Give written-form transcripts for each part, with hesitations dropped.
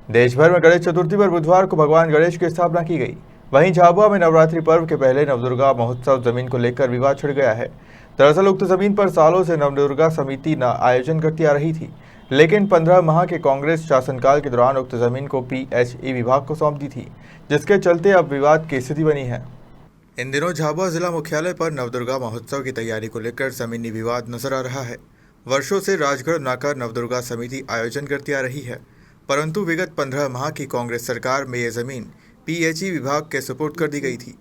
देश भर में गणेश चतुर्थी पर बुधवार को भगवान गणेश की स्थापना की गई। वहीं झाबुआ में नवरात्रि पर्व के पहले नवदुर्गा महोत्सव जमीन को लेकर विवाद छिड़ गया है। दरअसल उक्त जमीन पर सालों से नवदुर्गा समिति न आयोजन करती आ रही थी, लेकिन 15 माह के कांग्रेस शासनकाल के दौरान उक्त जमीन को PHE विभाग को सौंप दी थी, जिसके चलते अब विवाद की स्थिति बनी है। इन दिनों झाबुआ जिला मुख्यालय पर नवदुर्गा महोत्सव की तैयारी को लेकर जमीनी विवाद नजर आ रहा है। वर्षों से राजगढ़ नाका नवदुर्गा समिति आयोजन करती आ रही है, परंतु विगत 15 माह की कांग्रेस सरकार में ये जमीन PHE विभाग के सुपुर्द कर दी गई थी।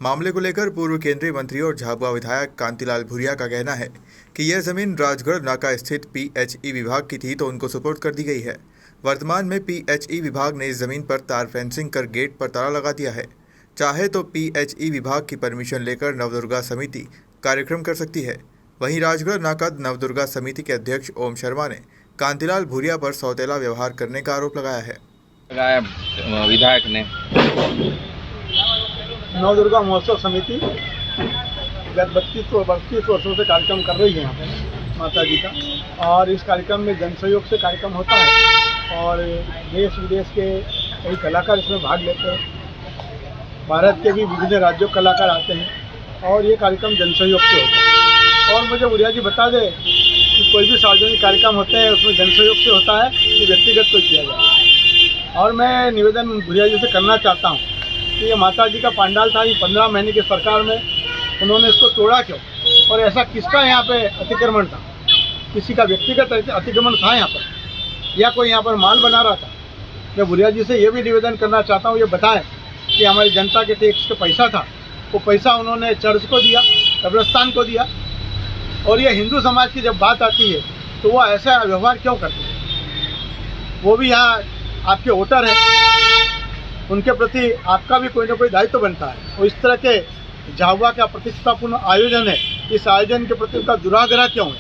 मामले को लेकर पूर्व केंद्रीय मंत्री और झाबुआ विधायक कांतिलाल भूरिया का कहना है कि यह जमीन राजगढ़ नाका स्थित PHE विभाग की थी तो उनको सुपुर्द कर दी गई है। वर्तमान में PHE विभाग ने इस जमीन पर तार फेंसिंग कर गेट पर ताला लगा दिया है। चाहे तो PHE विभाग की परमिशन लेकर नवदुर्गा समिति कार्यक्रम कर सकती है। वहीं राजगढ़ नाका नवदुर्गा समिति के अध्यक्ष ओम शर्मा ने कांतिलाल भूरिया पर सौतेला व्यवहार करने का आरोप लगाया है। विधायक ने नवदुर्गा महोत्सव समिति गत 32 वर्षों से कार्यक्रम कर रही है यहाँ पे माता जी का, और इस कार्यक्रम में जन सहयोग से कार्यक्रम होता है और देश विदेश के कई कलाकार इसमें भाग लेते हैं। भारत के भी विभिन्न राज्यों के कलाकार आते हैं और ये कार्यक्रम जन सहयोग से होता है। और मुझे भूरिया जी बता दें कि कोई भी सार्वजनिक कार्यक्रम होते हैं उसमें जन सहयोग से होता है कि व्यक्तिगत को किया जाए। और मैं निवेदन भूरिया जी से करना चाहता हूँ कि ये माता जी का पंडाल था, ये 15 महीने की सरकार में उन्होंने इसको तोड़ा क्यों, और ऐसा किसका यहाँ पे अतिक्रमण था? किसी का व्यक्तिगत अतिक्रमण था यहाँ पर या कोई यहाँ पर माल बना रहा था? मैं भूरिया जी से ये भी निवेदन करना चाहता हूँ, ये बताएं कि हमारी जनता के टैक्स का पैसा था, वो पैसा उन्होंने चर्च को दिया, कब्रिस्तान को दिया, और ये हिंदू समाज की जब बात आती है तो वो ऐसा व्यवहार क्यों करते हैं? वो भी यहाँ आपके वोटर हैं, उनके प्रति आपका भी कोई ना कोई दायित्व बनता है। और इस तरह के झाबुआ का प्रतिष्ठापूर्ण आयोजन है, इस आयोजन के प्रति उनका दुराग्रह क्यों है?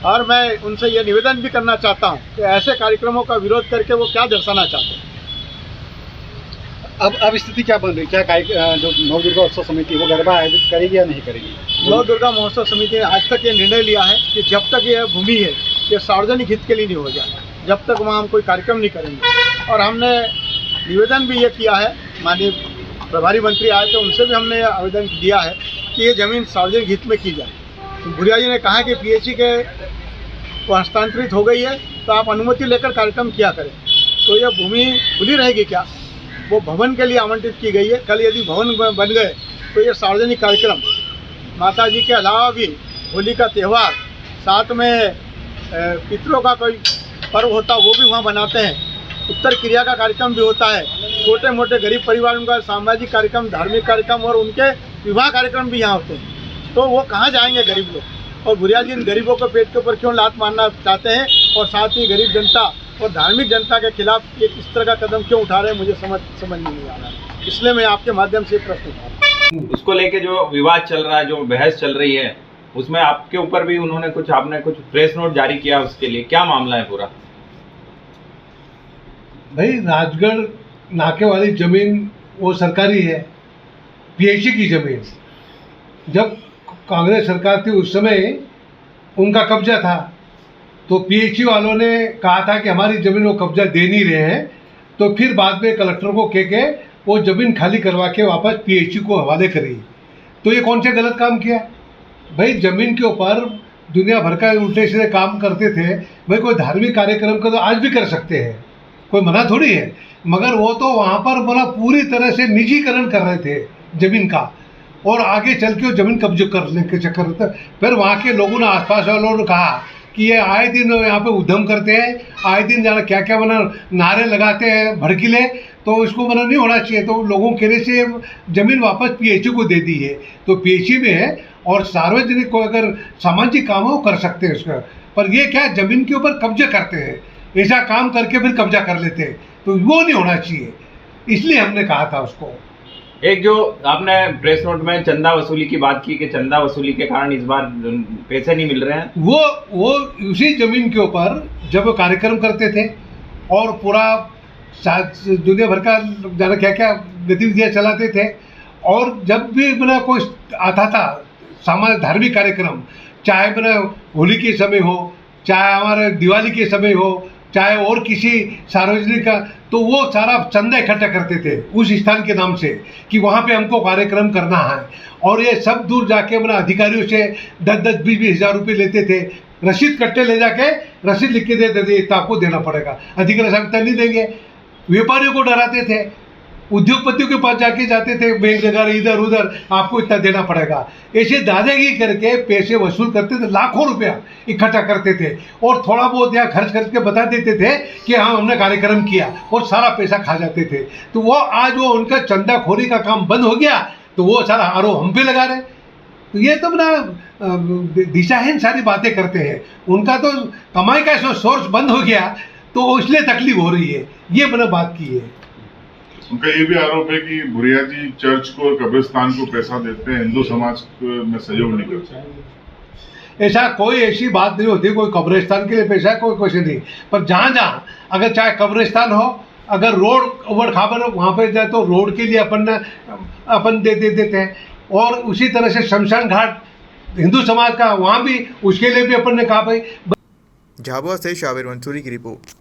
और मैं उनसे ये निवेदन भी करना चाहता हूँ कि ऐसे कार्यक्रमों का विरोध करके वो क्या दर्शाना चाहते हैं। अब स्थिति क्या बन रही? क्या जो नवदुर्गा उत्सव समिति वो गरबा आयोजित करेगी या नहीं करेगी? नवदुर्गा महोत्सव समिति ने आज तक ये निर्णय लिया है कि जब तक ये भूमि है ये सार्वजनिक हित के लिए नहीं हो जाए, जब तक वहाँ हम कोई कार्यक्रम नहीं करेंगे। और हमने निवेदन भी ये किया है, माननीय प्रभारी मंत्री आए थे उनसे भी हमने आवेदन दिया है कि ये ज़मीन सार्वजनिक हित में की जाए। तो भूरिया जी ने कहा कि PHE के को हस्तांतरित हो गई है तो आप अनुमति लेकर कार्यक्रम किया करें। तो ये भूमि खुली रहेगी क्या? वो भवन के लिए आवंटित की गई है। कल यदि भवन बन गए तो ये सार्वजनिक कार्यक्रम, माता जी के अलावा भी होली का त्यौहार, साथ में पितरों का कोई पर्व होता वो भी वहाँ बनाते हैं, उत्तर क्रिया का कार्यक्रम भी होता है, छोटे मोटे गरीब परिवारों का सामाजिक कार्यक्रम, धार्मिक कार्यक्रम और उनके विवाह कार्यक्रम भी यहाँ होते हैं। तो वो कहाँ जाएंगे गरीब लोग? और भूरिया जी इन गरीबों को पेट के ऊपर क्यों लात मारना चाहते हैं और साथ ही गरीब जनता और धार्मिक जनता के खिलाफ एक इस तरह का कदम क्यों उठा रहे हैं, मुझे समझ नहीं आ रहा है। इसलिए मैं आपके माध्यम से प्रश्न उठा रहा हूँ। उसको लेके जो विवाद चल रहा है, जो बहस चल रही है, उसमें आपके ऊपर भी आपने कुछ प्रेस नोट जारी किया, उसके लिए क्या मामला है पूरा? भाई, राजगढ़ नाके वाली जमीन वो सरकारी है, PHE की जमीन। जब कांग्रेस सरकार थी उस समय उनका कब्जा था, तो PHE वालों ने कहा था कि हमारी ज़मीन वो कब्जा दे नहीं रहे हैं, तो फिर बाद में कलेक्टर को कह के वो ज़मीन खाली करवा के वापस PHE को हवाले करी। तो ये कौन से गलत काम किया? भाई, ज़मीन के ऊपर दुनिया भर का उल्टे सीधे काम करते थे। भाई, कोई धार्मिक कार्यक्रम का तो आज भी कर सकते हैं, कोई मना थोड़ी है, मगर वो तो वहाँ पर पूरी तरह से निजीकरण कर रहे थे ज़मीन का, और आगे चल के वो ज़मीन कब्जे करने के चक्कर में फिर वहाँ के लोगों ने, आसपास वालों ने कहा कि ये आए दिन यहाँ पे उद्यम करते हैं, आए दिन जाना क्या क्या नारे लगाते हैं भड़कीले, तो इसको नहीं होना चाहिए। तो लोगों के लिए से ज़मीन वापस PHE को दे दी है, तो PHE में है और सार्वजनिक को अगर सामाजिक काम हो कर सकते हैं उसका। पर ये क्या ज़मीन के ऊपर कब्जे करते हैं, ऐसा काम करके फिर कब्जा कर लेते हैं, तो वो नहीं होना चाहिए। इसलिए हमने कहा था उसको। एक जो आपने प्रेस नोट में चंदा वसूली की बात की कि चंदा वसूली के कारण इस बार पैसे नहीं मिल रहे हैं, वो उसी जमीन के ऊपर जब वो कार्यक्रम करते थे और पूरा दुनिया भर का जाना क्या क्या गतिविधियां चलाते थे, और जब भी कोई आता था सामान्य धार्मिक कार्यक्रम, चाहे होली के समय हो, चाहे हमारे दिवाली के समय हो, चाहे और किसी सार्वजनिक का, तो वो सारा चंदा इकट्ठा करते थे उस स्थान के नाम से कि वहाँ पे हमको कार्यक्रम करना है। और ये सब दूर जाके अपना अधिकारियों से 10-10, 20-20 हज़ार रुपये लेते थे। रसीद कट्टे ले जाके रसीद लिख के देते थे, इतना आपको देना पड़ेगा। अधिकारी साहब इतना नहीं देंगे। व्यापारियों को डराते थे, उद्योगपतियों के पास जाके जाते थे, बैंक वगैरह इधर उधर, आपको इतना देना पड़ेगा। ऐसे दादागिरी करके पैसे वसूल करते थे, लाखों रुपया इकट्ठा करते थे और थोड़ा बहुत यहाँ खर्च करके बता देते थे कि हाँ हमने कार्यक्रम किया, और सारा पैसा खा जाते थे। तो वो आज वो उनका चंदाखोरी का काम बंद हो गया, तो वो सारा आरोप हम पे लगा रहे। तो ये तो ना दिशाहीन सारी बातें करते हैं। उनका तो कमाई का सोर्स बंद हो गया, तो इसलिए तकलीफ हो रही है। ये मैंने बात की है। उनका ये भी आरोप है कि भुरिया जी चर्च को और कब्रिस्तान को पैसा देते हैं, हिंदू समाज में सहयोग नहीं करते। ऐसा कोई ऐसी बात नहीं होती, कोई कब्रिस्तान के लिए पैसा है, कोई कुछ नहीं। पर जहाँ जहाँ अगर चाहे कब्रिस्तान हो, अगर रोड उबड़ खाबड़ वहाँ पे जाए तो रोड के लिए अपन दे देते हैं। और उसी तरह से शमशान घाट हिंदू समाज का, वहाँ भी उसके लिए भी अपन ने कहा भाई। झाबुआ से शाबिर मंसूरी की रिपोर्ट।